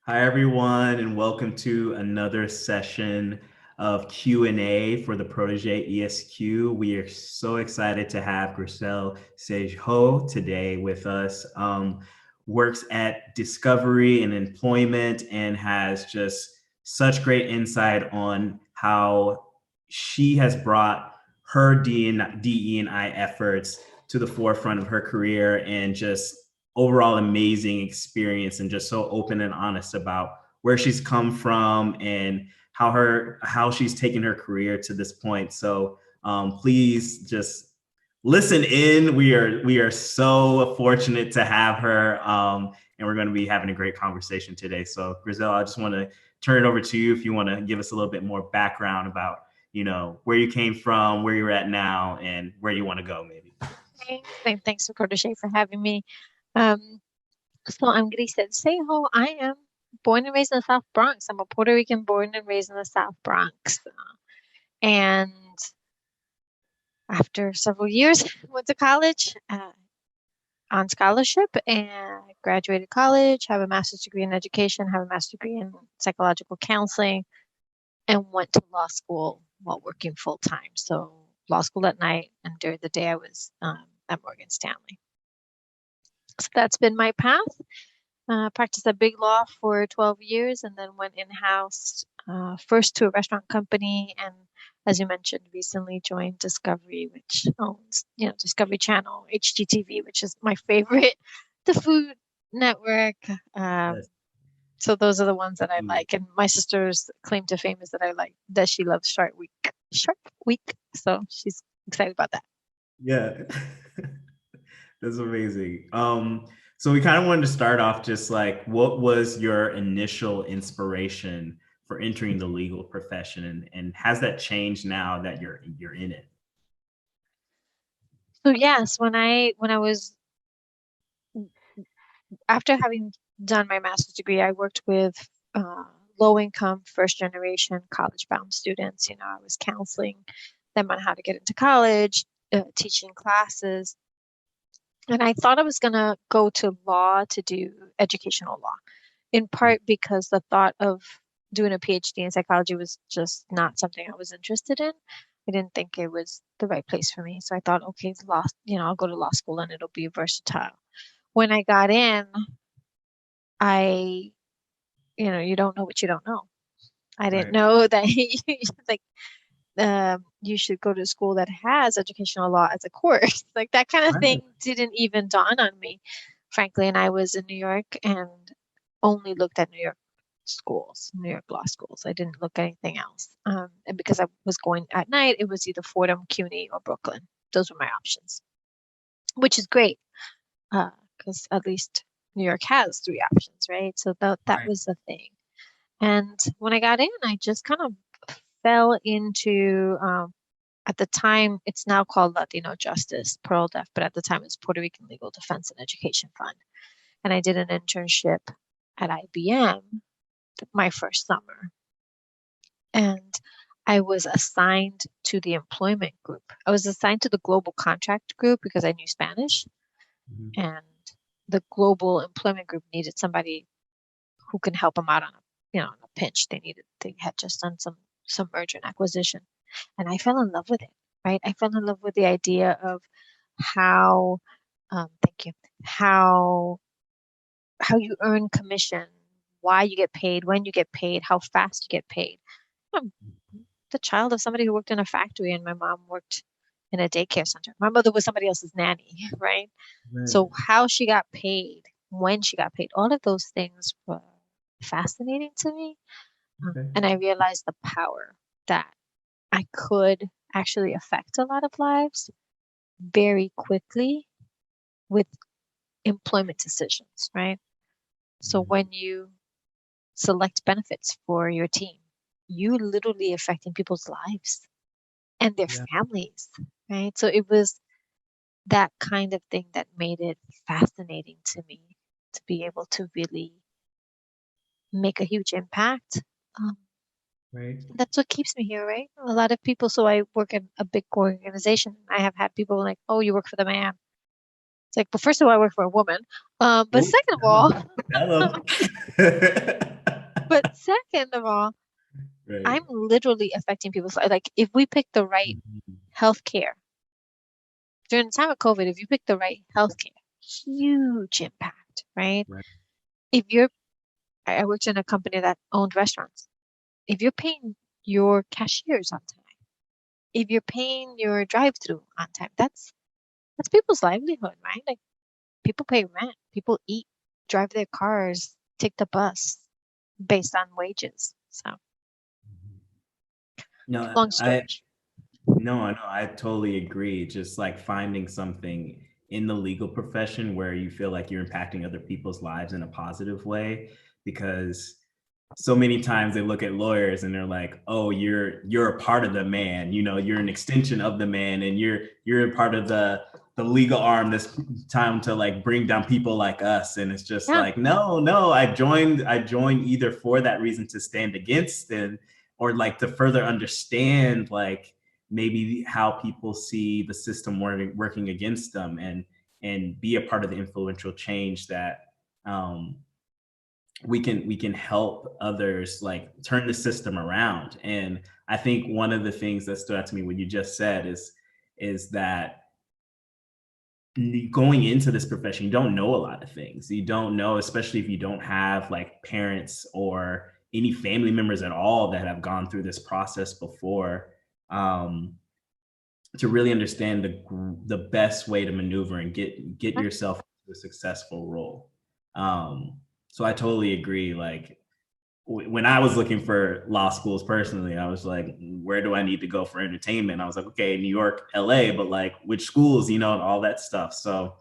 Hi, everyone, and welcome to another session of Q&A for the Protégé ESQ. We are so excited to have Grissel Seijo today with us. Works at Discovery and Employment and has just such great insight on how she has brought her DE&I efforts to the forefront of her career and just overall amazing experience and just so open and honest about where she's come from and how she's taken her career to this point. So please just listen in. We are so fortunate to have her, and we're going to be having a great conversation today. So Grissel, I just want to turn it over to you if you want to give us a little bit more background about where you came from, where you're at now, and where you want to go maybe. Thanks for Protégé for having me. Um, so I'm Grissel Seijo. I am born and raised in the South Bronx. I'm a Puerto Rican born and raised in the South Bronx. And after several years, went to college on scholarship and graduated college, have a master's degree in education, have a master's degree in psychological counseling, and went to law school while working full time. So law school at night, and during the day I was at Morgan Stanley. So that's been my path. Practiced at big law for 12 years and then went in-house first to a restaurant company. And as you mentioned, recently joined Discovery, which owns, Discovery Channel, HGTV, which is my favorite, the Food Network. Yes. So those are the ones that I like. And my sister's claim to fame is that she loves Shark Week. Shark Week. So she's excited about that. Yeah. That's amazing. So we kind of wanted to start off just like, what was your initial inspiration for entering the legal profession, and has that changed now that you're in it? So yes, when I was after having done my master's degree, I worked with low income, first generation college bound students. I was counseling them on how to get into college, teaching classes. And I thought I was going to go to law to do educational law, in part because the thought of doing a PhD in psychology was just not something I was interested in. I didn't think it was the right place for me. So I thought, okay, law, I'll go to law school and it'll be versatile. When I got in, I, you don't know what you don't know. I didn't Right. know that like you should go to school that has educational law as a course. Like that kind of Right. thing didn't even dawn on me, frankly. And I was in New York and only looked at New York schools, New York law schools. I didn't look at anything else. And because I was going at night, it was either Fordham, CUNY, or Brooklyn. Those were my options, which is great because at least New York has three options, right? So that Right. was the thing. And when I got in, I just kind of fell into, at the time, it's now called Latino Justice, Pearl Def, but at the time it's Puerto Rican Legal Defense and Education Fund. And I did an internship at IBM my first summer. And I was assigned to the employment group. I was assigned to the global contract group because I knew Spanish. Mhm. And the global employment group needed somebody who can help them out on a pinch. They had just done some merger and acquisition. And I fell in love with it, right? I fell in love with the idea of how, thank you, how you earn commission, why you get paid, when you get paid, how fast you get paid. I'm the child of somebody who worked in a factory, and my mom worked in a daycare center. My mother was somebody else's nanny, right? Right. So how she got paid, when she got paid, all of those things were fascinating to me. Okay. And I realized the power that I could actually affect a lot of lives very quickly with employment decisions, right? So Mhm. when you select benefits for your team, you literally affecting people's lives and their Yeah. families, right? So it was that kind of thing that made it fascinating to me to be able to really make a huge impact. Um, Right. that's what keeps me here, right? A lot of people, so I work at a big organization. I have had people like, oh, you work for the man. It's like, well, first of all, I work for a woman. But Oh, second of all, hello. But second of all, Right. I'm literally affecting people's life. Like if we pick the right Mhm. healthcare during the time of COVID, if you pick the right healthcare, huge impact, right? Right. If you're, I worked in a company that owned restaurants. If you're paying your cashiers on time, if you're paying your drive-through on time, that's people's livelihood, right? Like people pay rent, people eat, drive their cars, take the bus based on wages. So No, long story. no, I know. I totally agree. Just like finding something in the legal profession where you feel like you're impacting other people's lives in a positive way, because so many times they look at lawyers and they're like, "Oh, you're a part of the man. You know, you're an extension of the man, and you're a part of the legal arm that's time to like bring down people like us." And it's just Yeah, like, no, no. I joined either for that reason to stand against and or like to further understand like maybe how people see the system working against them and be a part of the influential change that um, we can help others like turn the system around. And I think one of the things that stood out to me when you just said is that going into this profession, you don't know a lot of things. You don't know, especially if you don't have like parents or any family members at all that have gone through this process before. Um, to really understand the best way to maneuver and get yeah, yourself to a successful role. So I totally agree. Like when I was looking for law schools personally, I was like, where do I need to go for entertainment? I was like, okay, New York, LA, but like which schools, and all that stuff. So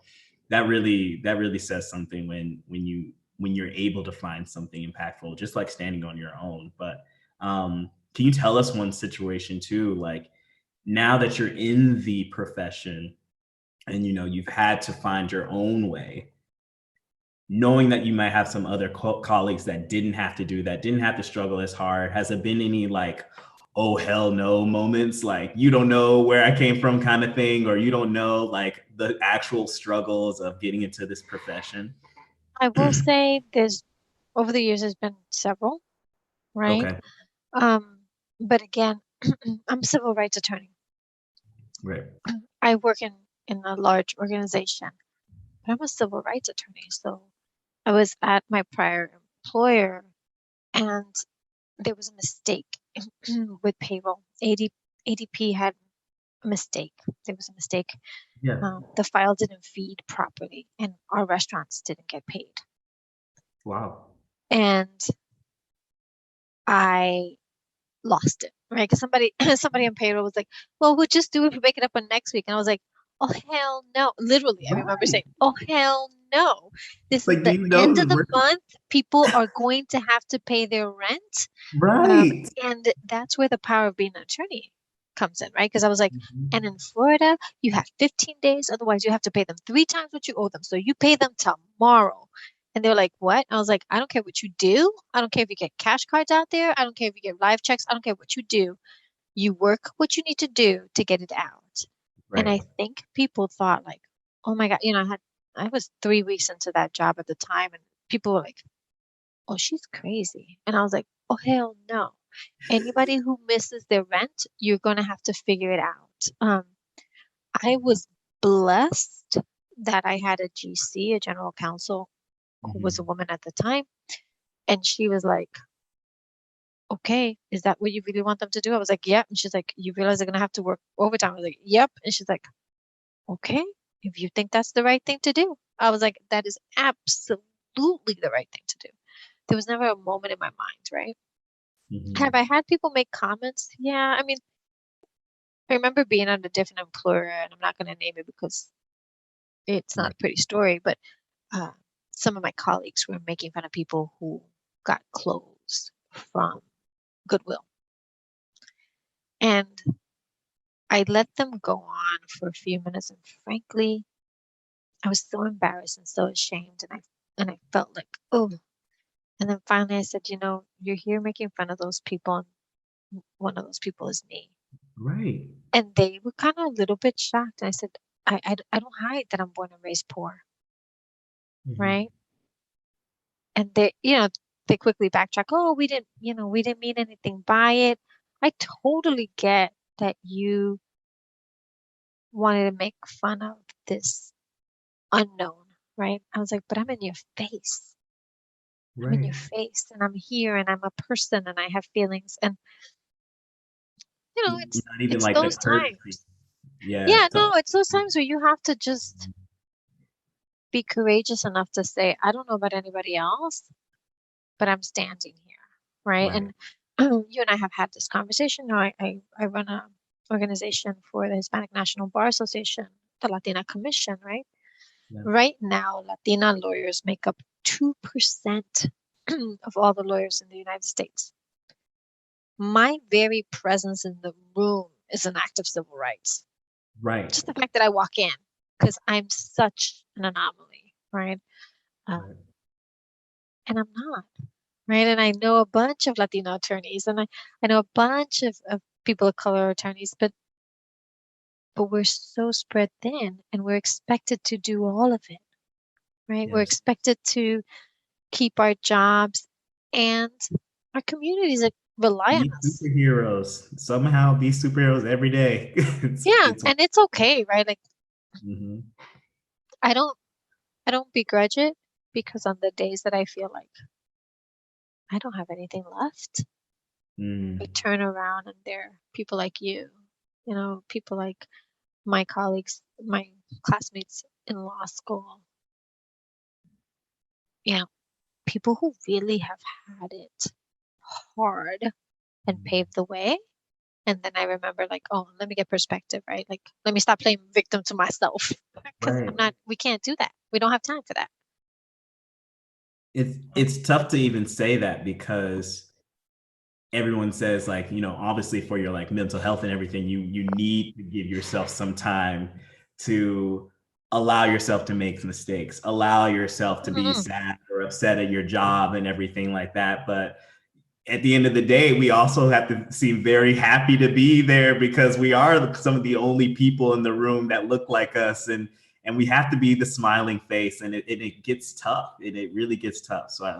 that really says something when you're able to find something impactful, just like standing on your own. But can you tell us one situation too, like now that you're in the profession and you've had to find your own way, knowing that you might have some other colleagues that didn't have to do that, didn't have to struggle as hard, has there been any like, oh hell no moments, like you don't know where I came from kind of thing, or you don't know like the actual struggles of getting into this profession? I will say there's over the years there's been several, right? Okay. Um, but again, I'm a civil rights attorney. Right. I work in a large organization, but I'm a civil rights attorney. So I was at my prior employer and there was a mistake with payroll. ADP had a mistake. There was a mistake. Yeah. The file didn't feed properly and our restaurants didn't get paid. Wow. And I lost it, right? Because somebody somebody on payroll was like, "Well, we'll just do it. We make it up on next week." And I was like, "Oh hell no!" Literally, I remember saying, Right. "Oh hell no! This is Like, do the you know end of who's the working? month. People are going to have to pay their rent." Right. And that's where the power of being an attorney comes in, right? Because I was like, and Mhm. in Florida, you have 15 days, otherwise you have to pay them three times what you owe them. So you pay them tomorrow. And they were like, what? I was like, I don't care what you do. I don't care if you get cash cards out there. I don't care if you get live checks. I don't care what you do. You work what you need to do to get it out. And I Right. think people thought like, oh my God, I was 3 weeks into that job at the time, and people were like, oh, she's crazy. And I was like, oh, hell no. Anybody who misses their rent, you're going to have to figure it out. I was blessed that I had a GC, a general counsel, who was a Mhm. woman at the time. And she was like, okay, is that what you really want them to do? I was like, yep. And she's like, you realize they're going to have to work overtime? I was like, yep. And she's like, okay, if you think that's the right thing to do. I was like, that is absolutely the right thing to do. There was never a moment in my mind, right? Have Mhm. I had people make comments? Yeah, I mean, I remember being at a different employer, and I'm not going to name it because it's not Right. a pretty story, but uh, some of my colleagues were making fun of people who got clothes from Goodwill. And I let them go on for a few minutes, and frankly, I was so embarrassed and so ashamed, and I felt like, oh. And then finally I said, you're here making fun of those people, and one of those people is me. Right. And they were kind of a little bit shocked. And I said, I don't hide that I'm born and raised poor, Mhm. right? And they, they quickly backtrack. Oh, we didn't mean anything by it. I totally get that you wanted to make fun of this unknown, right? I was like, but I'm in your face. I'm in your Right. face and I'm here and I'm a person and I have feelings. And Not even it's like the those courtesy. times. Yeah. Yeah, no, it's those times where you have to just be courageous enough to say, I don't know about anybody else, but I'm standing here, right? Right. And you and I have had this conversation. Now, I run a organization for the Hispanic National Bar Association, the Latina Commission, right? Yeah. Right now, Latina lawyers make up 2% of all the lawyers in the United States. My very presence in the room is an act of civil rights. Right. Just the fact that I walk in, because I'm such an anomaly, right? Um, Right. and I'm not, right? And I know a bunch of Latino attorneys, and I know a bunch of people of color attorneys, but we're so spread thin, and we're expected to do all of it, right? We're Yes. expected to keep our jobs, and our communities that rely on Be us. superheroes. Somehow be superheroes every day. Yeah, It's and it's okay, right? Like mhm. I don't I don't begrudge it because on the days that I feel like I don't have anything left, I Mm. turn around and there are people like you, people like my colleagues, my classmates in law school, you know, people who really have had it hard and paved the way. And then I remember like, oh, let me get perspective, right? Like, let me stop playing victim to myself because Right. we can't do that. We don't have time for that. It's tough to even say that because everyone says like, obviously for your like mental health and everything, you need to give yourself some time to allow yourself to make mistakes, allow yourself to be Mm-mm. sad or upset at your job and everything like that. But at the end of the day, we also have to seem very happy to be there because we are some of the only people in the room that look like us, and we have to be the smiling face, and it gets tough. It really gets tough. So I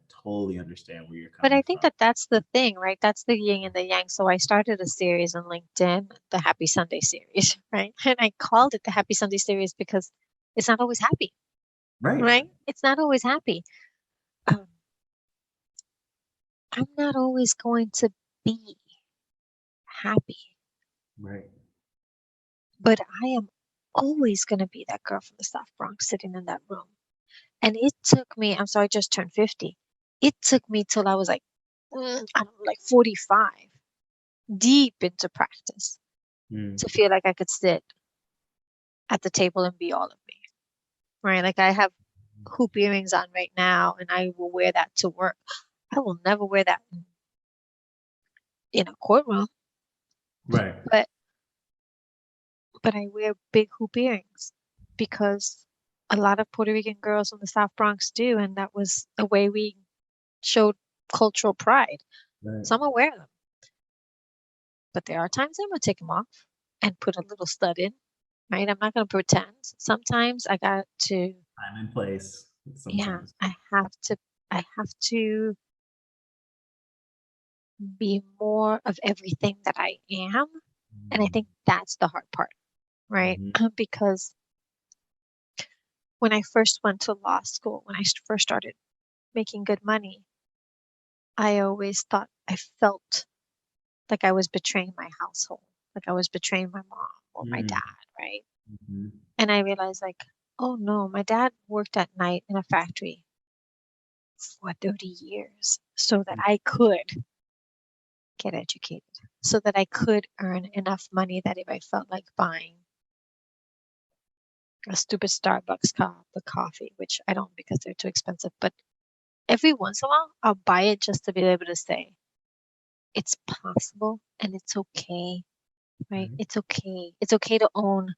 totally understand where you're But I coming think from. that that's the thing, right? That's the yin and the yang. So I started a series on LinkedIn, the Happy Sunday series, right? And I called it the Happy Sunday series because it's not always happy, Right. right? It's not always happy. Um, I'm not always going to be happy, Right. but I am always going to be that girl from the South Bronx sitting in that room. And it took me, I'm sorry, I just turned 50. It took me till I was like, I don't know, like 45, deep into practice Mm. to feel like I could sit at the table and be all of me, right? Like I have hoop earrings on right now and I will wear that to work. I will never wear that in a courtroom, Right. but I wear big hoop earrings because a lot of Puerto Rican girls in the South Bronx do, and that was a way we showed cultural pride. Right. So I'm gonna wear them, but there are times I'm gonna take them off and put a little stud in, right? I'm not gonna pretend. Sometimes I got to, Time and place. yeah, Sometimes. I have to be more of everything that I am. And I Mm. think that's the hard part, right? Mhm. Because when I first went to law school, when I first started making good money, I always thought I felt like I was betraying my household, like I was betraying my mom or my Mm. dad, right? Mhm. And I realized, like, oh no, my dad worked at night in a factory for 30 years so that I could get educated, so that I could earn enough money that if I felt like buying a stupid Starbucks cup of coffee, which I don't because they're too expensive, but every once in a while I'll buy it just to be able to say it's possible and it's okay, right? Right. It's okay. It's okay to own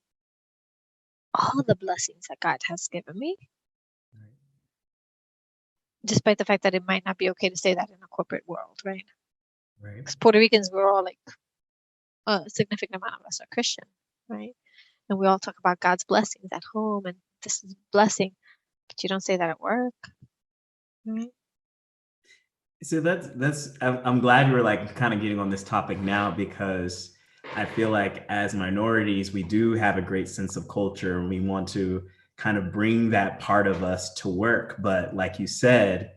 all the blessings that God has given me, Right. despite the fact that it might not be okay to say that in a corporate world, right? Right. Because Puerto Ricans, we're all like a significant amount of us are Christian, right? And we all talk about God's blessings at home and this is a blessing, but you don't say that at work, right? So I'm glad we're like kind of getting on this topic now because I feel like as minorities, we do have a great sense of culture and we want to kind of bring that part of us to work. But like you said,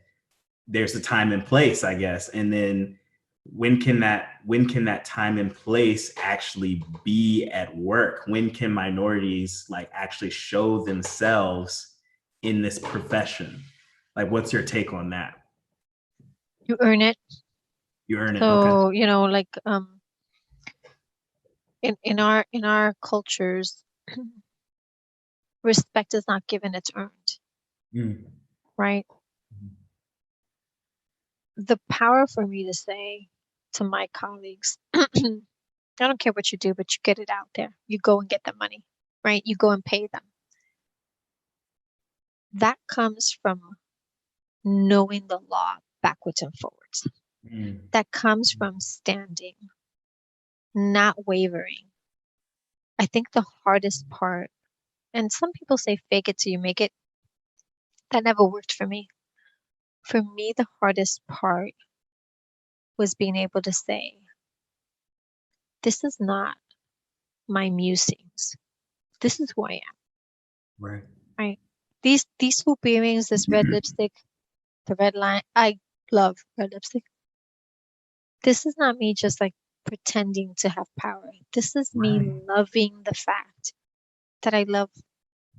there's a time and place, I guess. And then when can that time and place actually be at work? When can minorities like actually show themselves in this profession? Like, what's your take on that? You earn it. You earn it. Okay. So, like in our cultures, respect is not given, it's earned, Mm. right? The power for me to say to my colleagues, I don't care what you do, but you get it out there. You go and get the money, right? You go and pay them. That comes from knowing the law backwards and forwards. Mm. That comes from standing, not wavering. I think the hardest part, and some people say fake it till you make it, that never worked for me. For me, the hardest part was being able to say, this is not my musings. This is who I am, Right. right? These hoop earrings, this red lipstick, the red line, I love red lipstick. This is not me just like pretending to have power. This is me Right. loving the fact that I love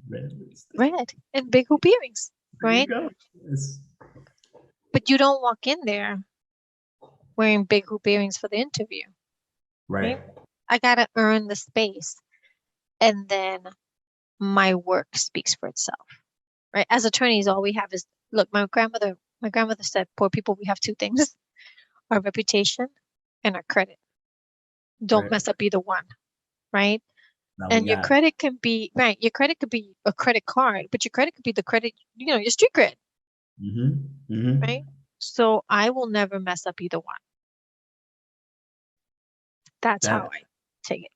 Red lipstick. red and big hoop earrings, There you right? go. Yes. But you don't walk in there wearing big hoop earrings for the interview, Right. right? I gotta earn the space, and then my work speaks for itself, right? As attorneys, all we have is look. My grandmother said, "Poor people, we have two things: our reputation and our credit. Don't Right. mess up either one, right?" Now we And your got it. credit can be right. Your credit could be a credit card, but your credit could be the credit, your street cred, Mm-hmm. Mm-hmm. right? So I will never mess up either one. That's how That I take it.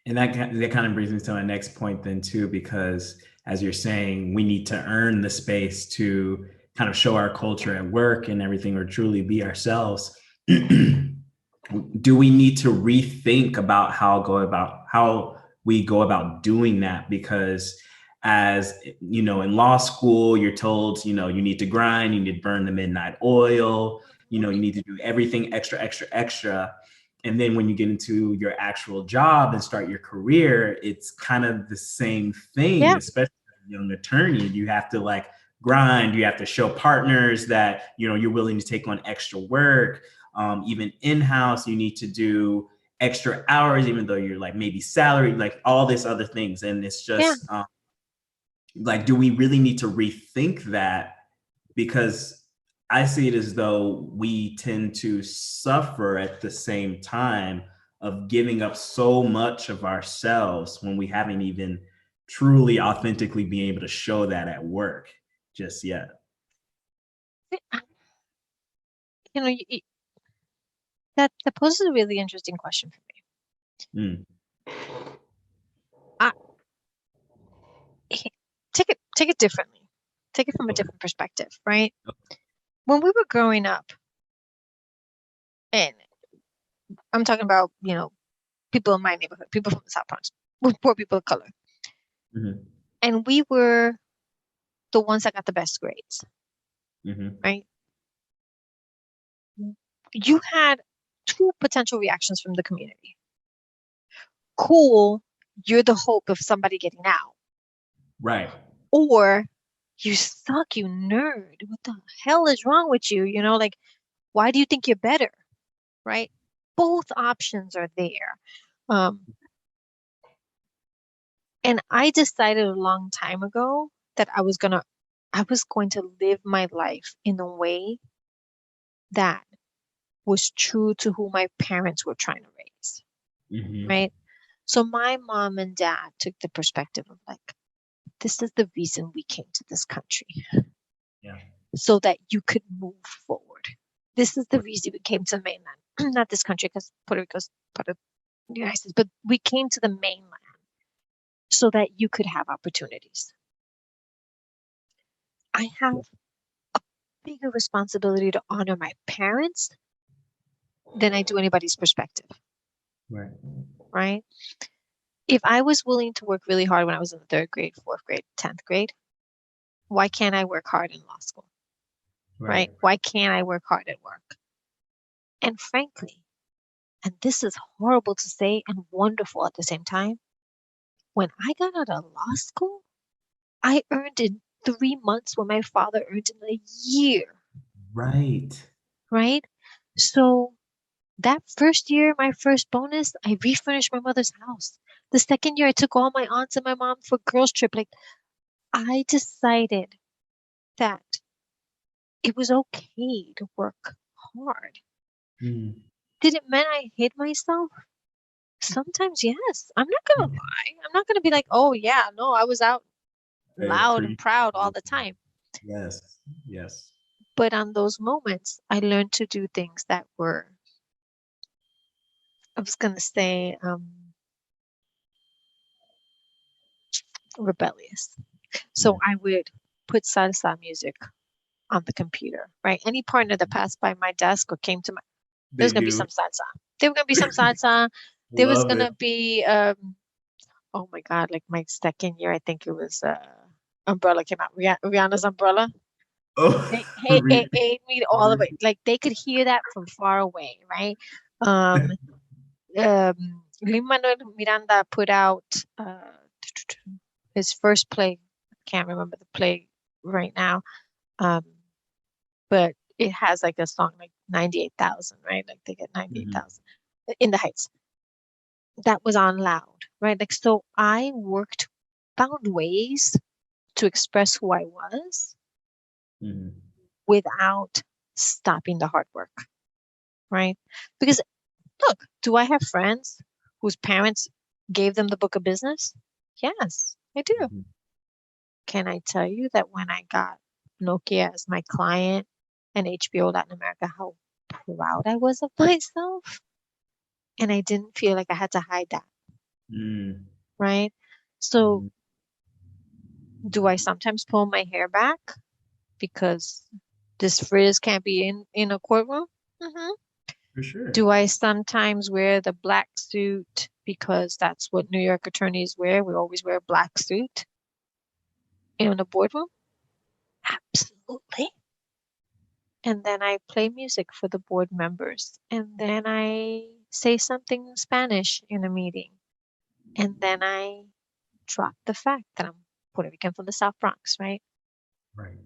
and that kind of brings me to my next point then too, because as you're saying, we need to earn the space to kind of show our culture at work and everything, or truly be ourselves. Do we need to rethink about how we go about doing that? Because as you know, in law school, you're told, you need to grind, you need to burn the midnight oil, you need to do everything extra, extra, extra. And then when you get into your actual job and start your career, it's kind of the same thing, Yeah, especially as a young attorney. You have to like grind, you have to show partners that you're willing to take on extra work. Even in-house, you need to do extra hours, even though you're like maybe salaried, like all these other things. And it's yeah. just like, do we really need to rethink that? Because I see it as though we tend to suffer at the same time of giving up so much of ourselves when we haven't even truly authentically been able to show that at work just yet. You know, that poses a really interesting question for me. Mm. I take it differently. Take it from a Okay. different perspective, right? When we were growing up, and I'm talking about, people in my neighborhood, people from the South Bronx, poor people of color, Mm-hmm. and we were the ones that got the best grades, Mm-hmm. right? You had two potential reactions from the community. Cool, you're the hope of somebody getting out. Right. Or you suck, you nerd. What the hell is wrong with you? Like, why do you think you're better? Right? Both options are there. Um, and I decided a long time ago that I was going to live my life in a way that was true to who my parents were trying to raise. Mm-hmm. Right? So my mom and dad took the perspective of like, this is the reason we came to this country, Yeah. so that you could move forward. This is the reason we came to the mainland, not this country, because Puerto Rico's part of the United States, but we came to the mainland so that you could have opportunities. I have bigger responsibility to honor my parents than I do anybody's perspective, Right. right? If I was willing to work really hard when I was in the third grade, fourth grade, 10th grade, why can't I work hard in law school, Right. right? Why can't I work hard at work? And frankly, and this is horrible to say and wonderful at the same time, when I got out of law school, I earned in 3 months what my father earned in a year, Right. right? So that first year, my first bonus, I refurnished my mother's house. The second year, I took all my aunts and my mom for girls' trip. Like, I decided that it was okay to work hard. Mm. Did it mean I hid myself? Sometimes, yes. I'm not gonna lie. I'm not gonna be like, oh yeah, no, I was out I loud and appreciate proud all it. the time. Yes. Yes. But on those moments, I learned to do things that were, I was gonna say, rebellious. So Mm. I would put salsa music on the computer, right? Any partner that passed by my desk or came to my, They there's gonna be do. some salsa. There was gonna be some salsa. There was Love it. gonna be oh my God, like my second year, I think it was Umbrella came out. Rihanna's Umbrella. Oh, It made all of it. Like they could hear that from far away, right? Um, Lin-Manuel Miranda put out his first play. I can't remember the play right now. Um, but it has like a song like 98,000, right? Like they get Mhm. 98,000 in the Heights. That was on loud, right? Like so I worked, found ways to express who I was Mhm. without stopping the hard work, right? Because look, do I have friends whose parents gave them the book of business? Yes, I do. Mhm. Can I tell you that when I got Nokia as my client and HBO Latin America, how proud I was of myself? And I didn't feel like I had to hide that, Mm. right? So, Mhm. do I sometimes pull my hair back because this frizz can't be in a courtroom? hmm For sure. Do I sometimes wear the black suit because that's what New York attorneys wear? We always wear a black suit in a boardroom? Absolutely. And then I play music for the board members. And then I say something in Spanish in a meeting. And then I drop the fact that I'm Puerto Rican from the South Bronx, right? Right.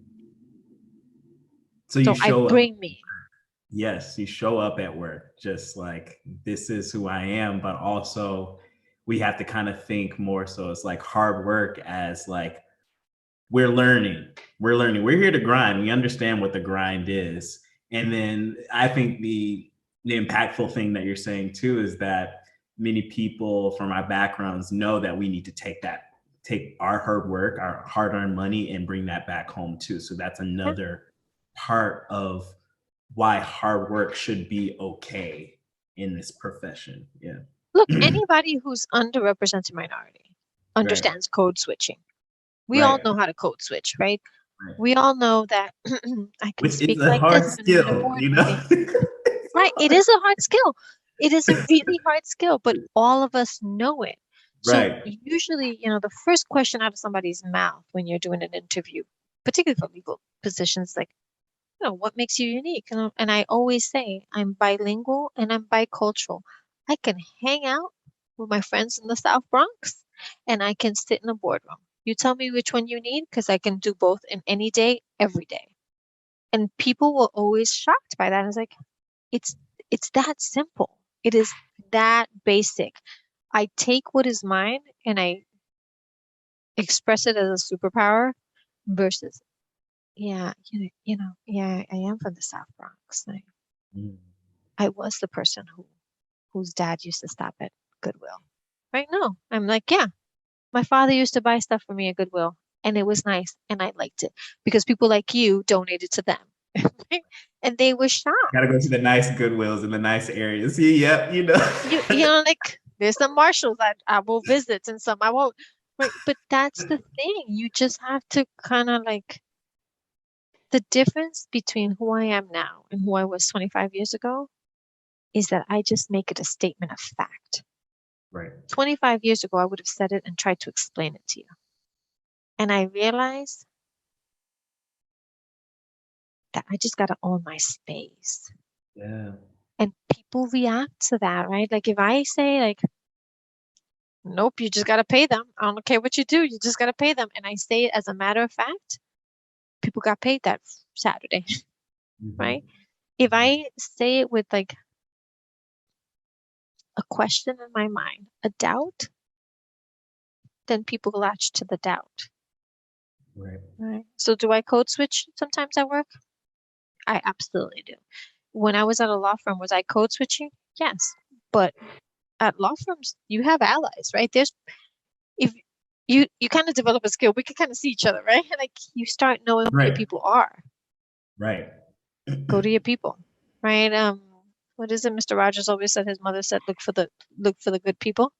So you So I show up. bring me. Yes, you show up at work just like this is who I am, but also we have to kind of think more so it's like hard work as like we're learning. We're learning. We're here to grind. We understand what the grind is. And then I think the impactful thing that you're saying too is that many people from our backgrounds know that we need to take our hard work, our hard-earned money, and bring that back home too. So that's Yeah. another part of why hard work should be okay in this profession. Yeah. Look, anybody who's underrepresented minority Right. understands code switching. We all Right. know how to code switch, right? Right. We all know that I can Which is speak a like hard this when I'm in a skill, board you know? meeting. It's Right. so It hard. is a hard skill. It is a really hard skill, but all of us know it. So Right. usually, the first question out of somebody's mouth when you're doing an interview, particularly for legal positions, like, what makes you unique? And I always say I'm bilingual and I'm bicultural. I can hang out with my friends in the South Bronx and I can sit in a boardroom. You tell me which one you need because I can do both in any day, every day. And people were always shocked by that. I was like, it's it's that simple. It is that basic. I take what is mine and I express it as a superpower versus, yeah, yeah, I am from the South Bronx. Mm. I was the person whose dad used to stop at Goodwill. Right? No, I'm like, yeah, my father used to buy stuff for me at Goodwill, and it was nice, and I liked it because people like you donated to them, and they were Gotta go shocked. to the nice Goodwills in the nice areas. Yeah, yep, you know. Like there's some Marshalls I will visit, and some I won't. Right? But that's the thing. You just have to kind of like The difference between who I am now and who I was 25 years ago is that I just make it a statement of fact. Right. 25 years ago, I would have said it and tried to explain it to you. And I realized that I just got to own my space. Yeah. And people react to that, right? Like if I say like, nope, you just got to pay them. I don't care what you do. You just got to pay them. And I say it as a matter of fact, people got paid that Saturday, Mm-hmm. right? If I say it with like a question in my mind, a doubt, then people latch to the doubt. Right. Right. So do I code switch sometimes at work? I absolutely do. When I was at a law firm, was I code switching? Yes. But at law firms, you have allies, right? There's if you kind of develop a skill, we can kind of see each other, right? Like you start knowing who your Right. people are. Right. Go to your people, right? What is it? Mr. Rogers always said his mother said, look for the good people.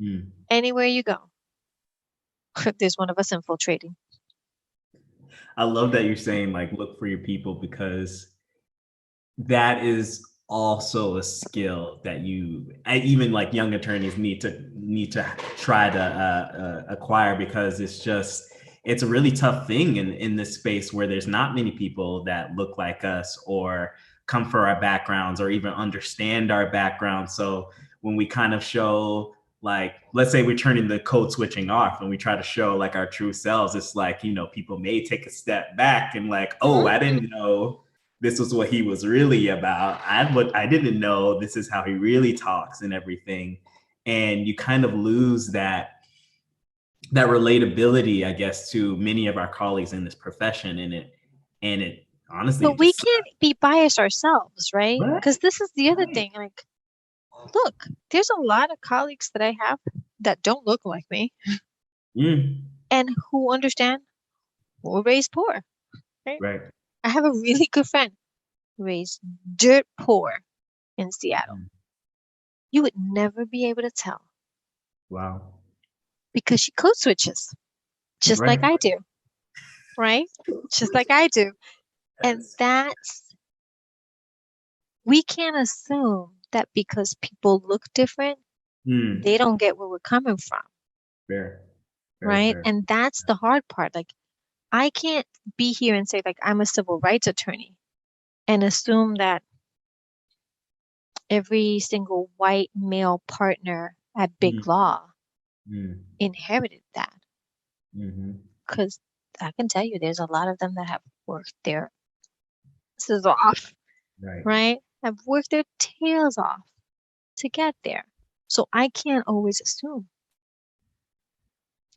Mm. Anywhere you go, there's one of us infiltrating. I love that you're saying like look for your people, because that is also a skill that even like young attorneys need to try to acquire, because it's a really tough thing in this space where there's not many people that look like us or come from our backgrounds or even understand our backgrounds. So when we kind of show, like, let's say we're turning the code switching off and we try to show like our true selves, it's like, people may take a step back and like, oh, I didn't know this was what he was really about. I didn't know this is how he really talks and everything. And you kind of lose that relatability, I guess, to many of our colleagues in this profession. And it honestly, But it we just can't be biased ourselves, right? right, Because this is the other right. thing. Like, look, there's a lot of colleagues that I have that don't look like me Mm, and who understand who were raised poor, right? right. I have a really good friend raised dirt poor in Seattle. Mm, You would never be able to tell wow. because she code switches just like Right. I do, right? Just like I do. And Yes. we can't assume that because people look different, Mm, they don't get where we're coming from, fair. Very right? fair. And that's the hard part. Like, I can't be here and say, like, I'm a civil rights attorney and assume that every single white male partner at Mm, Big Law mm, inherited that. mm-hmm. Because I can tell you there's a lot of them that have worked their asses off, Right. right? Have worked their tails off to get there. So I can't always assume.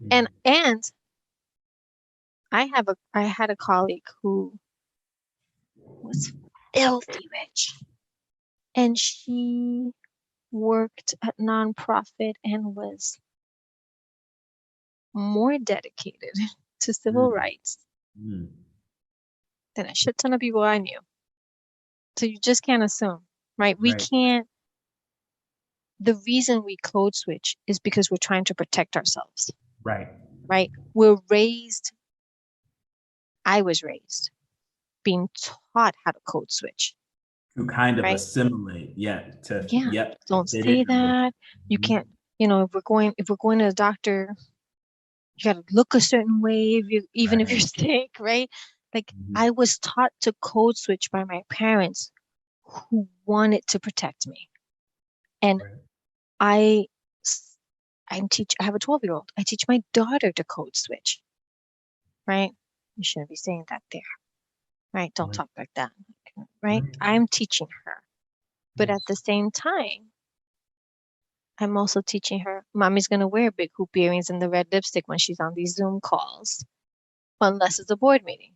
Mm, And I had a colleague who was filthy rich, and she worked at nonprofit and was more dedicated to civil mm, rights mm. than a shit ton of people I knew. So you just can't assume, right? We Right. can't. The reason we code switch is because we're trying to protect ourselves, Right. right? I was raised being taught how to code switch, To kind of right? assimilate, yeah, Yeah, to don't fit in say a little. that. You Mhm. can't, if we're going to the doctor, you gotta look a certain way if you even if you're Right. sick, right? Like Mhm. I was taught to code switch by my parents who wanted to protect me. And Right. I I have a 12-year-old. I teach my daughter to code switch, right? You shouldn't be saying that there, right? Don't Right. talk like that, right? Right. I'm teaching her. But at Yes. the same time, I'm also teaching her, mommy's gonna wear big hoop earrings and the red lipstick when she's on these Zoom calls, unless it's a board meeting,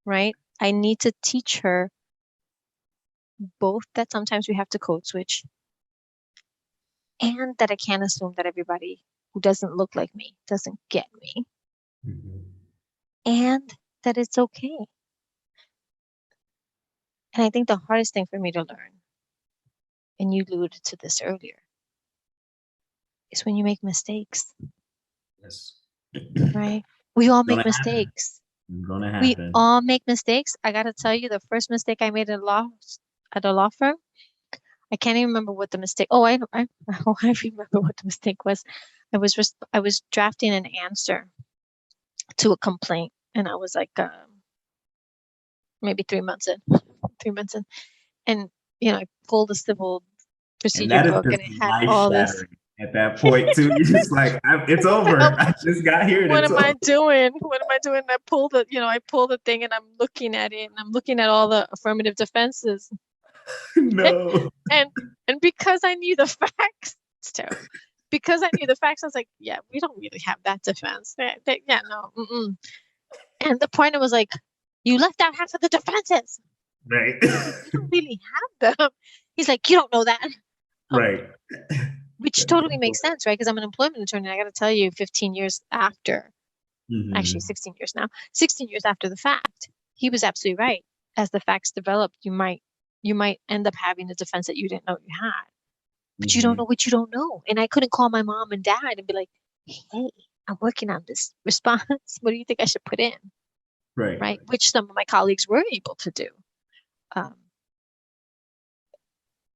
right? I need to teach her both that sometimes we have to code switch and that I can't assume that everybody who doesn't look like me doesn't get me Mhm. and that it's okay. And I think the hardest thing for me to learn, and you alluded to this earlier, is when you make mistakes, Yes. right? We all Gonna make happen. mistakes. It's gonna We happen. all make mistakes. I gotta tell you, the first mistake I made at a law firm, I can't even remember what the mistake. Oh, I remember what the mistake was. I was drafting an answer to a complaint, and I was like, maybe 3 months in, 3 months in, and I pulled the civil And procedure that is book, and just it had life all this. shattering at that point too. You're just like, it's I'm over. like, I just got here and what it's am over. I doing? What am I doing? I pulled I pulled the thing, and I'm looking at it, and I'm looking at all the affirmative defenses, No. and because I knew the facts, it's terrible. Because I knew the facts, I was like, yeah, we don't really have that defense. Yeah, no. Mm-mm. And the point was like, you left out half of the defenses. Right. We don't really have them. He's like, you don't know that. Um, Right. which totally makes sense, right? Because I'm an employment attorney. I got to tell you, 15 years after, actually Mm-hmm. 16 years now, 16 years after the fact, he was absolutely right. As the facts developed, you might end up having a defense that you didn't know you had, but you don't know Mm-hmm. what you don't know. And I couldn't call my mom and dad and be like, hey, I'm working on this response. What do you think I should put in? Right. Right? Which some of my colleagues were able to do. Um,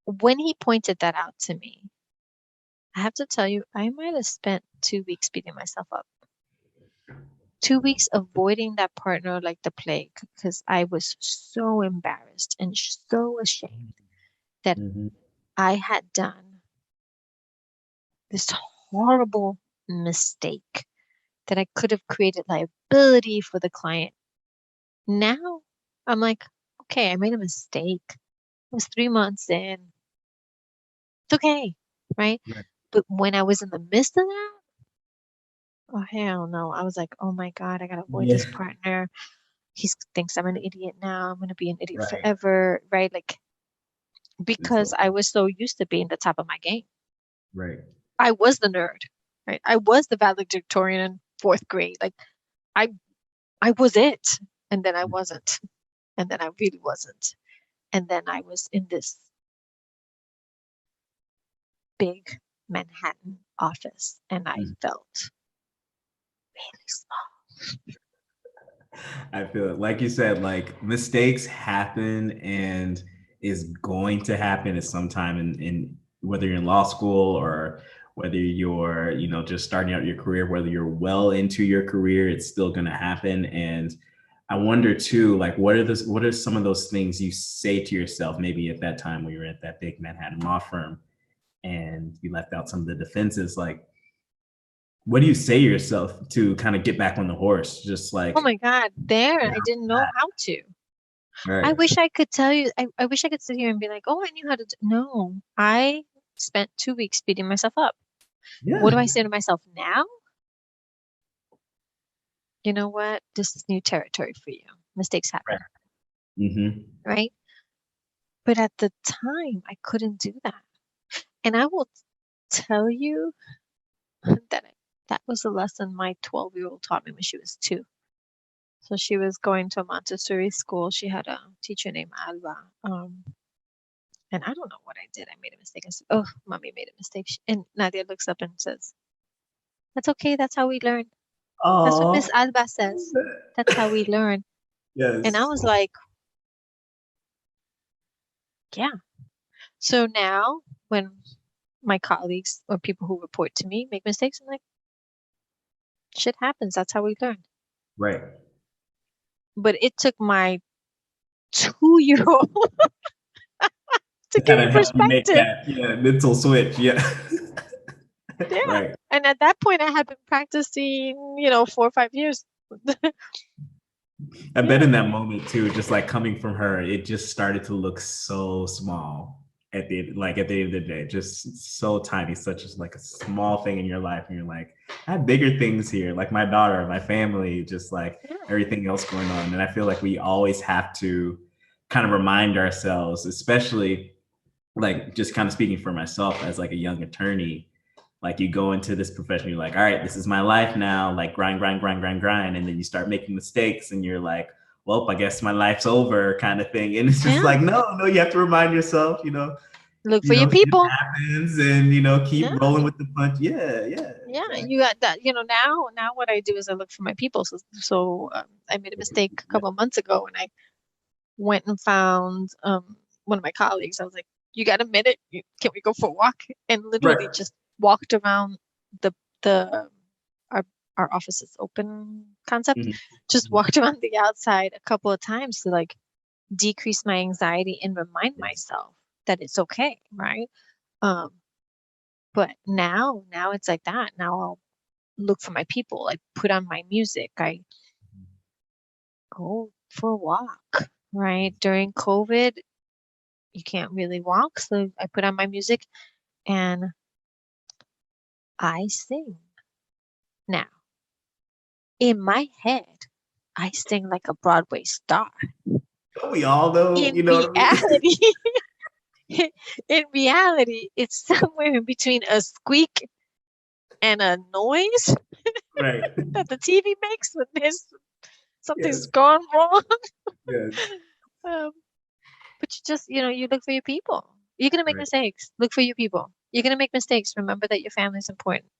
when he pointed that out to me, I have to tell you, I might have spent 2 weeks beating myself up. 2 weeks avoiding that partner like the plague because I was so embarrassed and so ashamed that Mm-hmm. I had done this horrible mistake, that I could have created liability for the client. Now I'm like, okay, I made a mistake. It was 3 months in. It's okay, right? Right. But when I was in the midst of that, oh hell no. I was like, oh my God, I gotta avoid Yeah. this partner. He thinks I'm an idiot now. I'm gonna be an idiot Right. forever, right? Like, It's because so I was so used to being the top of my game. right. I was the nerd, right? I was the valedictorian in fourth grade. Like, I I was it. And then I wasn't. And then I really wasn't. And then I was in this big Manhattan office, and I Mhm. felt really small. I feel it. Like you said, like mistakes happen and is going to happen at some time in whether you're in law school or whether you're, just starting out your career, whether you're well into your career, it's still gonna happen. And I wonder too, like what are some of those things you say to yourself, maybe at that time when you were at that big Manhattan law firm and you left out some of the defenses, like what do you say to yourself to kind of get back on the horse? Just Oh like, my God, there, yeah, I didn't know how to. I right. wish I could tell you, I wish I could sit here and be like, oh, I knew how to do. No, I spent 2 weeks beating myself up. What do Yeah. I say to myself now? You know what? This is new territory for you. Mistakes Right. happen, Mm-hmm. right? But at the time, I couldn't do that. And I will tell you that that was a lesson my 12-year-old taught me when she was 2. So she was going to a Montessori school. She had a teacher named Alba. And I don't know what I did. I made a mistake. I said, oh, mommy made a mistake. And Nadia looks up and says, that's okay. That's how we learn. That's what Oh, Miss Alba says. That's how we learn. And I yes. was like, yeah. So now when my colleagues or people who report to me make mistakes, I'm like, shit happens. That's how we learn. Right. But it took my 2-year-old to To give kind me of help you make perspective. that, mental switch. Yeah. Yeah. Right. And at that point, I had been practicing, 4 or 5 years. I bet Yeah. in that moment too, just like coming from her, it just started to look so small at the end of the day, just so tiny, such as like a small thing in your life. And you're like, I have bigger things here, like my daughter, my family, just like Yeah. everything else going on. And I feel like we always have to kind of remind ourselves, especially like just kind of speaking for myself as like a young attorney, like you go into this profession, you're like, all right, this is my life now, like grind, grind, grind, grind, grind. And then you start making mistakes and you're like, well, I guess my life's over kind of thing. And it's just Yeah. like, no, you have to remind yourself, Look for your shit people. happens and, keep Yeah. rolling with the punch. Yeah, yeah. Yeah, you got that. Now what I do is I look for my people. So I made a mistake a Yeah. couple of months ago, and I went and found one of my colleagues. I was like, "You got a minute? Can we go for a walk?" And literally Right. just walked around the our our office is open concept. Mhm. Just Mhm. walked around the outside a couple of times to like decrease my anxiety and remind Yes. myself that it's okay, right? Um, but now it's like that. Now I'll look for my people. I put on my music. I go for a walk, right? During COVID, you can't really walk, so I put on my music and I sing. Now, in my head, I sing like a Broadway star. Don't we all know, you In know what I mean? reality, in reality, it's somewhere in between a squeak and a noise Right. that the TV makes when there's something's Yes. gone wrong. Yes. Um, but you look for your people. You're gonna make Right. mistakes. Look for your people. You're gonna make mistakes. Remember that your family is important.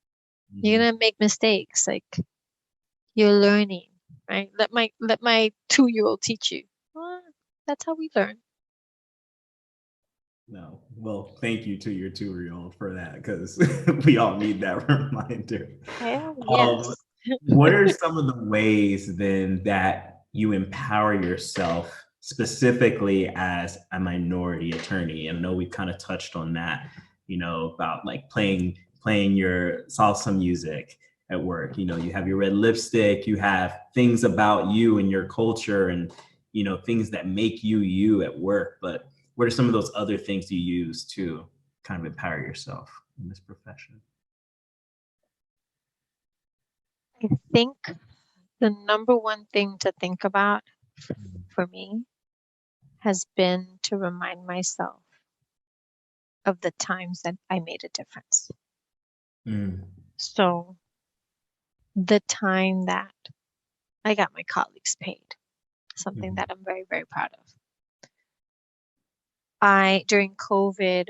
You're Mhm. gonna make mistakes. Like you're learning, right? Let my 2-year-old teach you. Well, that's how we learn. No. Well, thank you to your 2-year-old for that, because we all need that reminder. Hell Um, yes. what are some of the ways then that you empower yourself specifically as a minority attorney? And I know we've kind of touched on that, about like playing your salsa music at work. You have your red lipstick, you have things about you and your culture and things that make you you at work. But what are some of those other things you use to kind of empower yourself in this profession? I think the number one thing to think about for me has been to remind myself of the times that I made a difference. Mm. So the time that I got my colleagues paid, something Mhm. that I'm very, very proud of. During COVID,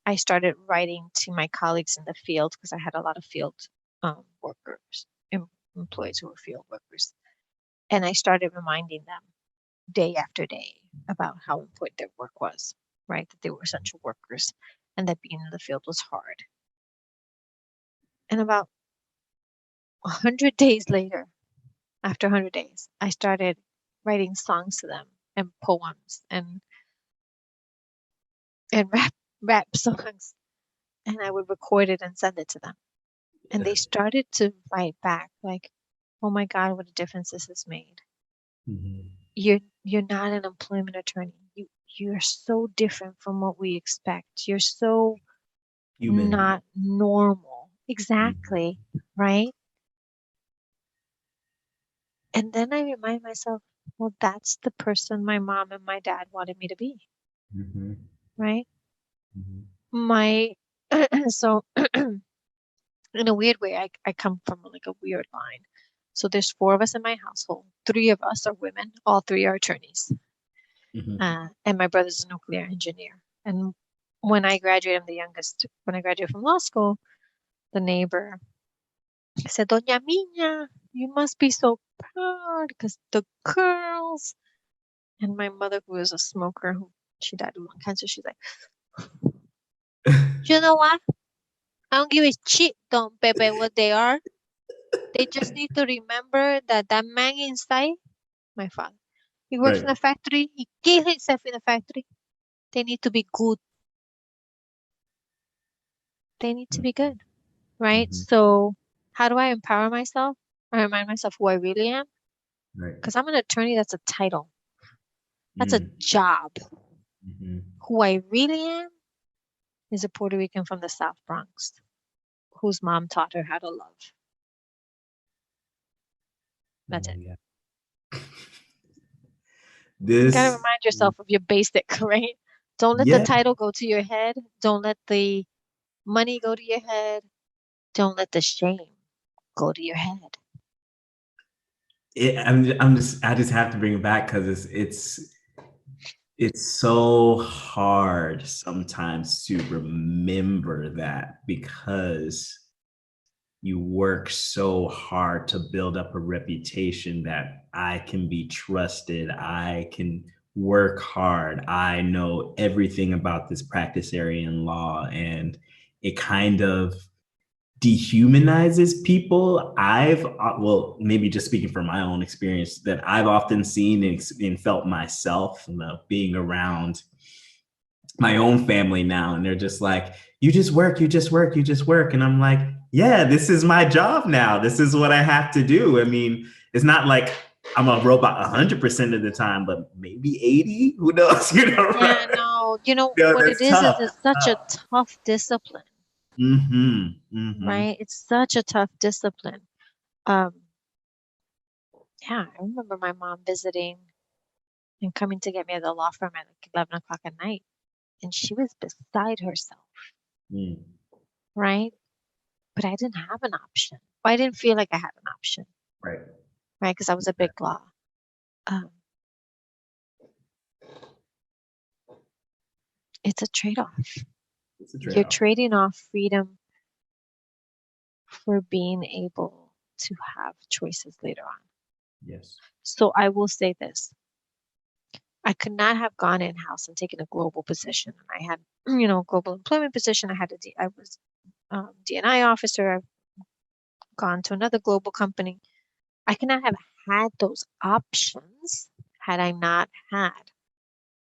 I started writing to my colleagues in the field because I had a lot of field workers, employees who were field workers. And I started reminding them day after day about how important their work was, right? That they were essential workers and that being in the field was hard. And about 100 days later, after 100 days, I started writing songs to them and poems and rap songs, and I would record it and send it to them. And they started to write back like, "Oh my God, what a difference this has made. Mhm. You're not an employment attorney. You're so different from what we expect. You're so Human. not normal." Mhm. Exactly, right? And then I remind myself, well, that's the person my mom and my dad wanted me to be, Mhm. right? Mhm. My so in a weird way, I come from like a weird line. So there's 4 of us in my household. 3 of us are women. All 3 are attorneys. Mhm. And my brother's a nuclear engineer. And when I graduated, I'm the youngest. When I graduated from law school, the neighbor said, "Doña Miña, you must be so proud because the girls." And my mother, who was a smoker, who she died of lung cancer, she's like, "You know what? I don't give a shit, Don Pepe, what they are. They just need to remember that that man inside, my father, he works in Right. a factory. He killed himself in a factory. They need to be good. They need to be good, right?" Mhm. So how do I empower myself? I remind myself who I really am. Right. Because I'm an attorney, that's a title. That's a Mm. job. Mhm. Who I really am is a Puerto Rican from the South Bronx, whose mom taught her how to love. That's Oh it. yeah. You gotta This. remind yourself of your basic, right? Don't let the Yeah. title go to your head. Don't let the money go to your head. Don't let the shame go to your head. I just have to bring it back because it's so hard sometimes to remember that because you work so hard to build up a reputation that I can be trusted. I can work hard. I know everything about this practice area in law. And it kind of dehumanizes people. Well, maybe just speaking from my own experience, that I've often seen and felt myself, being around my own family now, and they're just like, you just work, you just work, you just work. And I'm like, yeah, this is my job now. This is what I have to do. I mean, it's not like I'm a robot 100% of the time, but maybe 80, who knows? Yeah, no, what it That's is tough. it's such a tough discipline, Mm-hmm. Mm-hmm. right? It's such a tough discipline. Um, yeah, I remember my mom visiting and coming to get me at the law firm at like 11 o'clock at night, and she was beside herself, Mm. right? But I didn't have an option. I didn't feel like I had an option, Right. right? Because I was a big law. Um, it's a trade-off. It's a You're trade-off. trading off freedom for being able to have choices later on. Yes. So I will say this. I could not have gone in-house and taken a global position. I had, global employment position. I was D&I officer. I've gone to another global company. I could not have had those options had I not had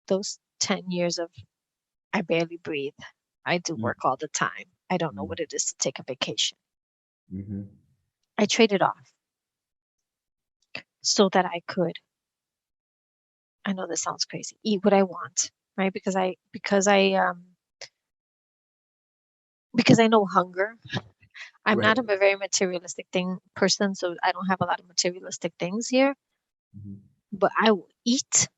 those 10 years of I barely breathe. I do work all the time. I don't know what it is to take a vacation. Mm-hmm. I traded off so that I could, I know this sounds crazy, eat what I want, right? Because I know hunger. I'm Right. not a very materialistic person, so I don't have a lot of materialistic things here, Mm-hmm. but I will eat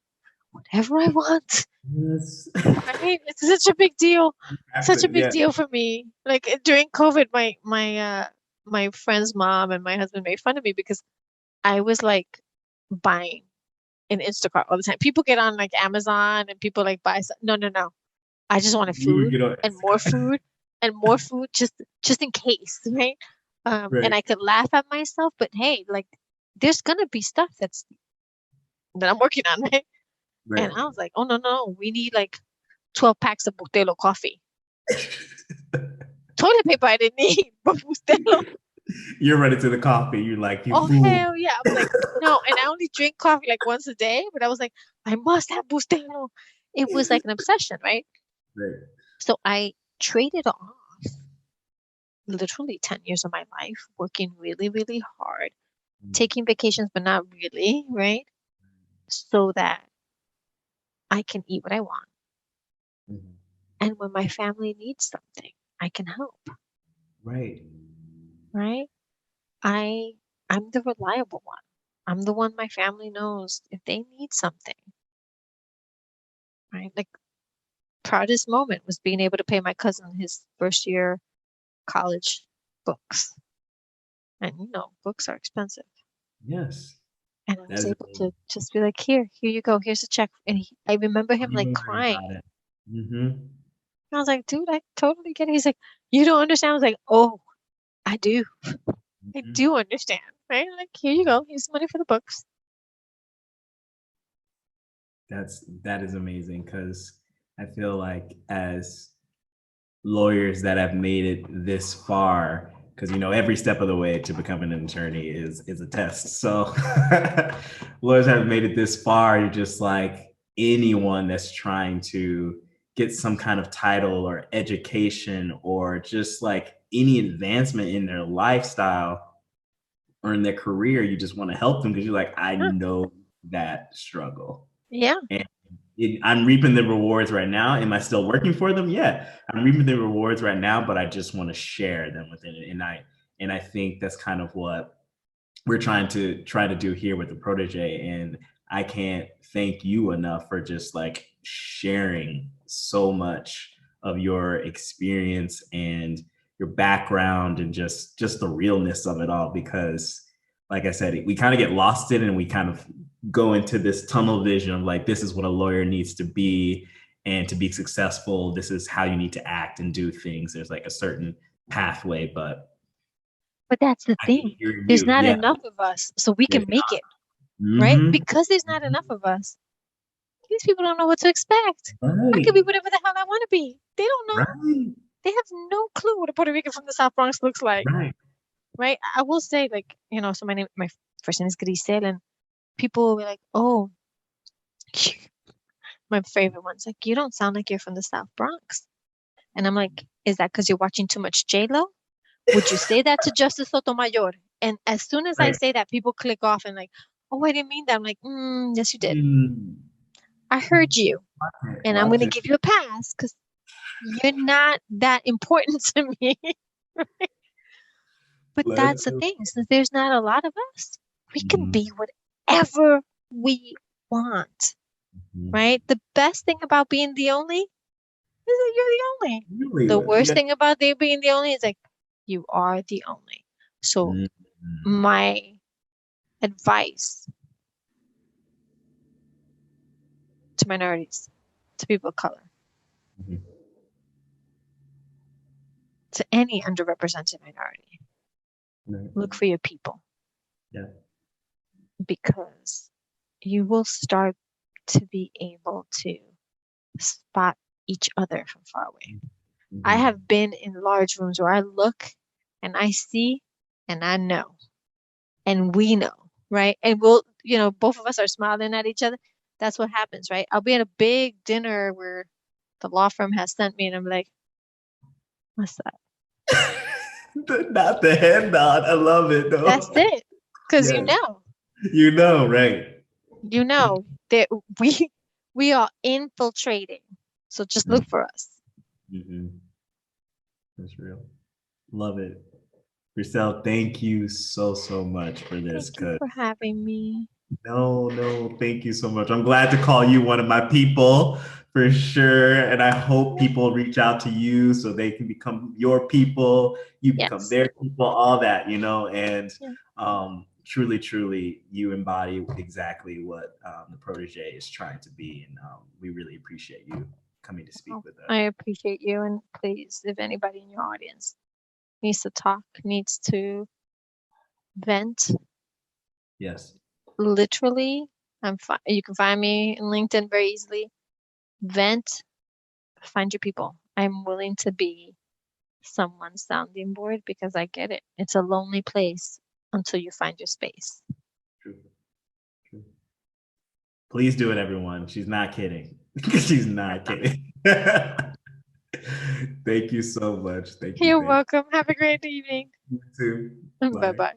whatever I want. Yes. Right? It's such a big deal. Such a big Yeah. deal for me. Like during COVID, my friend's mom and my husband made fun of me because I was like buying in Instacart all the time. People get on like Amazon and people like buy stuff. No, no, no. I just wanted You would food get on and more Instacart. food and more food just in case, right? And Right. I could laugh at myself, but hey, like there's gonna be stuff that I'm working on, right? And Right. I was like, oh no, no, we need like 12 packs of Bustelo coffee. Toilet paper I didn't need, but Bustelo. You're running to the coffee. You're like, you Oh fool. hell yeah. I'm like, no, and I only drink coffee like once a day, but I was like, I must have Bustelo. It was like an obsession, right? Right. So I traded off literally 10 years of my life working really, really hard, taking vacations, but not really, right? So that I can eat what I want. Mhm. And when my family needs something, I can help, Right. right? I I'm the reliable one. I'm the one my family knows if they need something, right? Like proudest moment was being able to pay my cousin his first year college books. And books are expensive. Yes. And I That was is able amazing. to just be like, here you go, here's a check. And I remember him Don't like even worry crying. about it. Mm-hmm. I was like, dude, I totally get it. He's like, you don't understand. I was like, oh, I do. I Mm-hmm. do understand. Right? Like, here you go. Here's money for the books. That is amazing because I feel like as lawyers that have made it this far, because every step of the way to becoming an attorney is a test. So lawyers have made it this far. You're just like anyone that's trying to get some kind of title or education or just like any advancement in their lifestyle or in their career, you just want to help them because you're like, I Huh. know that struggle. Yeah. And I'm reaping the rewards right now. Am I still working for them? Yeah, I'm reaping the rewards right now, but I just want to share them within it. And I think that's kind of what we're try to do here with the Protégé. And I can't thank you enough for just like sharing so much of your experience and your background and just the realness of it all, because like I said, we kind of get lost in it and we kind of go into this tunnel vision of like, this is what a lawyer needs to be, and to be successful this is how you need to act and do things. There's like a certain pathway, but But that's the I can thing. hear There's you. not Yeah. enough of us, so we There's can make it, right? mm-hmm. Because there's not enough of us, these people don't know what to expect. I could be Right. whatever the hell I want to be. They don't know. Right. They have no clue what a Puerto Rican from the South Bronx looks like, Right. right? I will say, like, so my first name is Grissel, and people will be like, oh, my favorite one's like, you don't sound like you're from the South Bronx. And I'm like, is that because you're watching too much J-Lo? Would you say that to Justice Sotomayor? And as soon as I Right. say that, people click off and like, oh, I didn't mean that. I'm like, yes, you did. Mm. I heard you. Watch it. And I'm Watch going to it. give you a pass because you're not that important to me. But Let's that's the do thing. Since there's not a lot of us, we it. can Mhm. be whatever we want, Mhm. right? The best thing about being the only is that you're the only. Really The was. worst Yeah. thing about they being the only is like, you are the only. So Mhm. my advice to minorities, to people of color, Mhm. to any underrepresented minority, Right. look for your people Yeah. because you will start to be able to spot each other from far away. I Mhm. have been in large rooms where I look and I see and I know and we know, right? And both of us are smiling at each other. That's what happens, right? I'll be at a big dinner where the law firm has sent me and I'm like, what's that? Not the head nod. I love it That's though. it. Because Yes. Right. that we are infiltrating. So just look for us. Mm-hmm. That's real. Love it. Grissel, thank you so much for this. Thank you Cause for having me. no, thank you so much. I'm glad to call you one of my people for sure. And I hope people reach out to you so they can become your people, you become Yes. their people, all that, and Yeah. truly, you embody exactly what the protege is trying to be. And we really appreciate you coming to speak Well, with us. I appreciate you. And please, if anybody in your audience needs to talk, needs to vent, Yes. literally, you can find me in LinkedIn very easily. Vent, find your people. I'm willing to be someone's sounding board because I get it. It's a lonely place until you find your space. True. True. Please do it, everyone. She's not kidding. She's not kidding. Thank you so much. Thank you. You're Thank welcome. Have a great evening. you too. Bye Bye. bye.